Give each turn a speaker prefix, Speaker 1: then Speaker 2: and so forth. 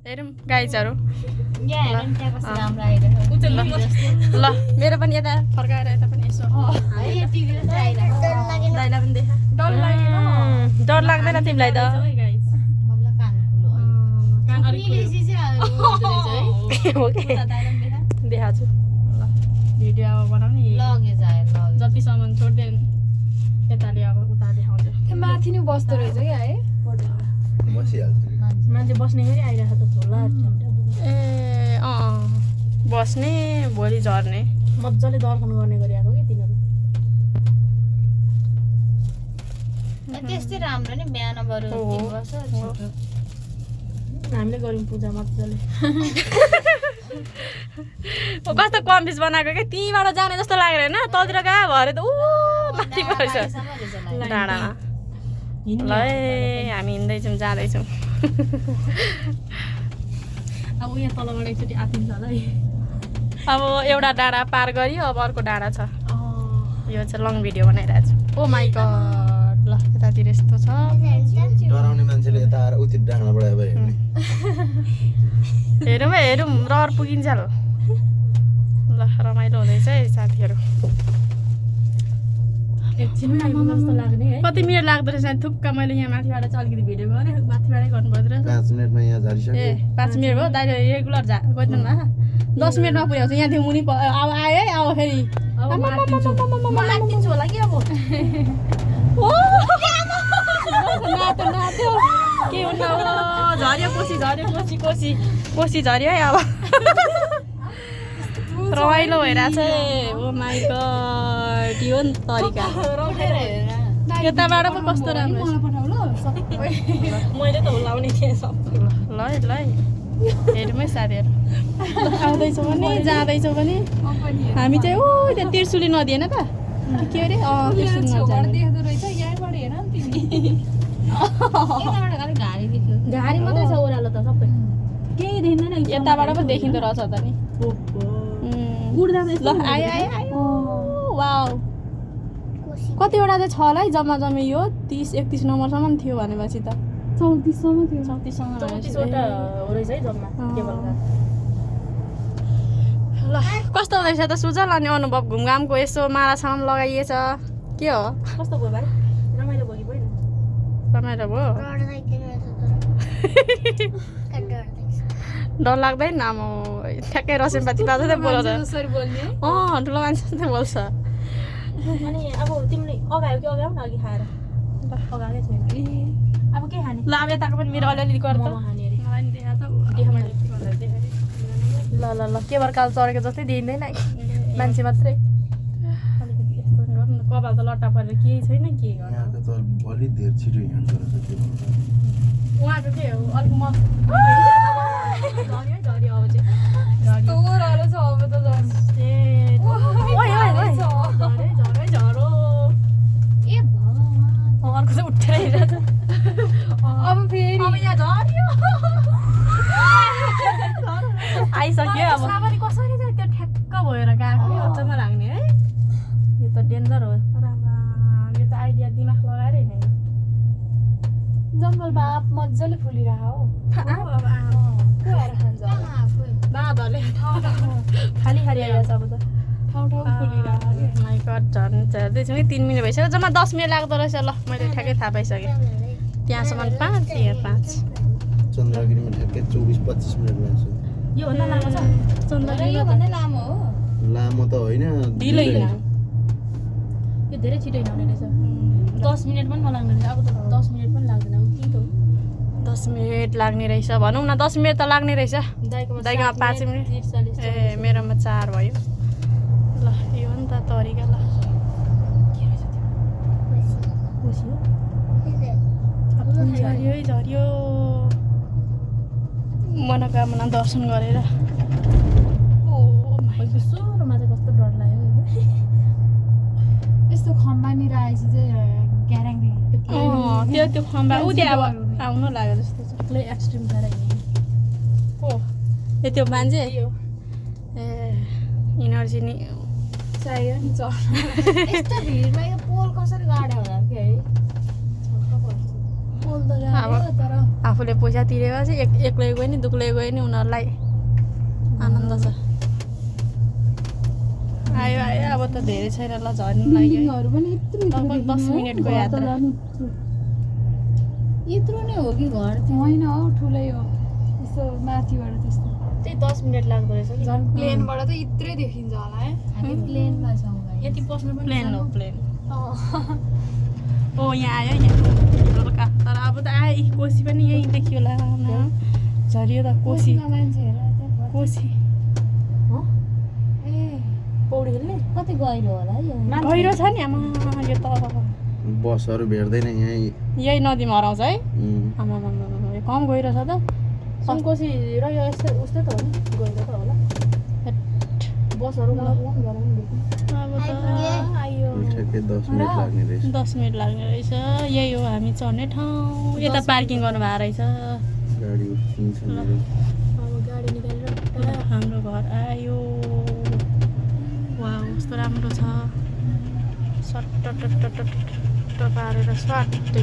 Speaker 1: हेरौँ गाइजहरू ल मेरो पनि यता फर्काएर यता पनि यसो दाइलाई पनि देखा डर लाग्दैन तिमीलाई त देखाएको छु ल भिडियो अब बनाउने जतिसम्म छोड्दैन यताले अब उता देखाउँछु
Speaker 2: माथि नै बस्दो रहेछ क्या है
Speaker 3: मान्छे बस्ने गरी आइरहेको त होला
Speaker 1: ए बस्ने भोलि झर्ने
Speaker 3: मजाले दर्शन गर्ने गरी आएको कि तिनीहरू
Speaker 2: त्यस्तै राम्रो नि बिहान बरु
Speaker 3: हामीले गऱ्यौँ पूजा मजाले
Speaker 1: कस्तो कम्फिस बनाएको क्या त्यहीँबाट जाने जस्तो लागेर होइन तलतिर गयो भरे त ऊ माथि परेछ डाँडामा ल हामी हिँड्दैछौँ जाँदैछौँ
Speaker 3: अब यहाँ तलबाट एकचोटि आत्तिन्छ होला है
Speaker 1: अब एउटा डाँडा पार गरियो अब अर्को डाँडा छ यो चाहिँ लङ भिडियो बनाइरहेको छु ओ माई गड ल यतातिर यस्तो छ
Speaker 4: डराउने मान्छेले यता आएर उति डाँडाबाट भयो भने
Speaker 1: हेरौँ है हेरौँ रहर पुगिन्छ ल रमाइलो हुँदैछ है साथीहरू
Speaker 3: एकछिनमा आइपुग्नु जस्तो लाग्ने है
Speaker 1: कति मिनट लाग्दो रहेछ थुक्क मैले यहाँ माथिबाट चाहिँ अलिकति भिडियो गरेँ माथिबाटै गर्नुपर्दो रहेछ
Speaker 4: 5 मिनेटमा यहाँ झरिसक्यो
Speaker 1: ए 5 मिनट भयो दाइले रेगुलर गइदिनु न 10 मिनटमा पुग्याउँछ यहाँदेखि मुनि अब आयो है अब फेरि
Speaker 3: मात्तिन्छु होला कि अब
Speaker 1: नाच्यो के हुन्न झऱ्यो कोसी झऱ्यो है अब रमाइलो भइरहेछ ओ माई गड यो नि तरिका यताबाट पो कस्तो राम्रो
Speaker 3: मैले त लाउने थिएँ सब
Speaker 1: ल ल हेरौँ है साथीहरू आउँदैछौँ भने जाँदैछौँ भने हामी चाहिँ ऊ त्यहाँ त्रिशुली नदी होइन त के अरे त्रिशुली नदी
Speaker 3: घारी मात्रै छ ओह्रालो त सबै केही देख्दैन
Speaker 1: यताबाट पो देखिँदो रहेछ त नि ल आयो वाउ कतिवटा चाहिँ छ होला है जम्मा जम्मी यो 30-31 नम्बरसम्म थियो भनेपछि त
Speaker 2: 34सम्म थियो
Speaker 3: 34वटा हो रहेछ है जम्मा केबल कार
Speaker 1: ल कस्तो हुँदैछ त सुजल अनि अनुभव घुमघामको यसो मालासामा लगाइएछ के हो
Speaker 3: कस्तो भयो भाइ रमाइलो भयो कि भएन
Speaker 1: रमाइलो भयो डर लाग्दैन म ठ्याक्कै रसेमपाती बाजा बोलाउँछ ठुलो मान्छे जस्तै बोल्छ
Speaker 3: अनि अब तिमीले अगायो कि अगाऊ न अघि खाएर अगाएकै छैन अब के खाने
Speaker 1: ल अब यताको पनि मेरो अलिअलि गर त ल ल ल के भएर चढेको जस्तै देखिँदैन है मान्छे मात्रै अलिकति यस्तो गर्नु कपाल त लट्टा परेर केही छैन के गर्नु
Speaker 4: यहाँको त अलि धेर छिटो हिँड्दो रहेछ त्यो
Speaker 1: उहाँको के हो अलिक म झऱ्यो अब चाहिँ अर्को चाहिँ उठेर हिँडेको
Speaker 2: अब फेरि
Speaker 1: अब यहाँ झऱ्यो आइसक्यो अब कसरी चाहिँ त्यो ठ्याक्क भएर गएको अचम्म लाग्ने है यो त डेन्जर हो तर यो त आइडिया दिमाग लगाएर हिँड्ने
Speaker 2: जङ्गल बाप मजाले फुलिरहेको हो
Speaker 1: बाँधहरूले खाली आइरहेछ अब त
Speaker 2: ठाउँ फुलिरहेको
Speaker 1: माइ गड झर्दैछौँ कि 3 मिनट भइसक्यो जम्मा 10 मिनट लाग्दो रहेछ ल मैले ठ्याक्कै थाहा पाइसकेँ त्यहाँसम्म 5 यहाँ 5
Speaker 4: चन्द्रगिरीमा ठ्याक्कै 24-25 मिनेटमा छ
Speaker 3: योभन्दा लामो छ
Speaker 2: यो भन्दा लामो हो
Speaker 4: लामो त होइन
Speaker 1: ढिलो
Speaker 3: यो धेरै छिटो हिँड्ने रहेछ 10 मिनट पनि नलाग्ने रहेछ अब त 10 मिनट पनि लाग्दैन अब के त हो
Speaker 1: 10 मिनट लाग्ने रहेछ भनौँ न 10 मिनट त लाग्ने रहेछ दाइकोमा 5 मिनट ए मेरोमा 4 भयो ल यो नि त तरिका ल झऱ्यो है झऱ्यो मनोकामना दर्शन गरेर
Speaker 3: सुरुमा चाहिँ कस्तो डर लाग्यो
Speaker 2: यस्तो खम्बानिर आएपछि चाहिँ ग्याराङ्गी
Speaker 1: त्यो खम्बा ऊ त्यहाँ अब आउनु लाग्यो जस्तो छ
Speaker 3: ल एक्सट्रिम भएर हिँड्ने
Speaker 1: ओ त्यो मान्छे ए इनर्जी नि
Speaker 2: चाहियो नि यस्तो भिडमा यो पोल कसरी गाड्यो होला कि है
Speaker 3: पोल त जाने तर
Speaker 1: आफूले पैसा तिरेको चाहिँ एक्लै गयो नि दुक्लै गयो नि उनीहरूलाई आनन्द छ आयो आयो अब त धेरै छैन ल झर्नु लाग्यो
Speaker 2: बिल्डिङहरू पनि यत्रो
Speaker 1: लगभग 10 मिनेटको यात्रा
Speaker 3: यत्रो नै हो कि घर चाहिँ
Speaker 2: होइन हौ ठुलै हो यस्तो माथिबाट त्यस्तो
Speaker 3: त्यही 10 मिनेट लाग्दो रहेछ कि
Speaker 2: झन् प्लेनबाट त यत्रै देखिन्छ होला है
Speaker 3: हामी प्लेनमा छौँ गाइस यति पस्नु पनि
Speaker 1: प्लेन हो प्लेन ओ यहाँ आयो यहाँ बेलुका तर अब त आयो कोसी पनि यहीँ देखियो होला झरियो त कोसी
Speaker 2: मान्छे हेर त्यहाँ
Speaker 1: कोसी
Speaker 2: ए
Speaker 3: पौडी खेल्ने कति गहिरो होला है यो
Speaker 1: गहिरो छ नि आमा यो त
Speaker 4: बसहरू भेट्दैन यहीँ
Speaker 1: यही नदीमा हराउँछ है
Speaker 4: उम्,
Speaker 1: आमा यो कम गहिरो छ त
Speaker 3: सुनकोसी र यो यस्तै उस्तै त हो नि गहिरो त होला बसहरू गराउनु गराउनु
Speaker 1: अब त आयो
Speaker 4: ठ्याक्कै 10 मिनेट लाग्ने रहेछ
Speaker 1: 10 मिनट लाग्ने रहेछ यही हो हामी चढ्ने ठाउँ यता पार्किङ गर्नु भएको रहेछ
Speaker 4: गाडी उठिन्छ मेरो
Speaker 3: अब गाडी निकालेर
Speaker 1: हाम्रो घर आयो वाउ कस्तो राम्रो छ सट्ट पारेर स्वाट्टै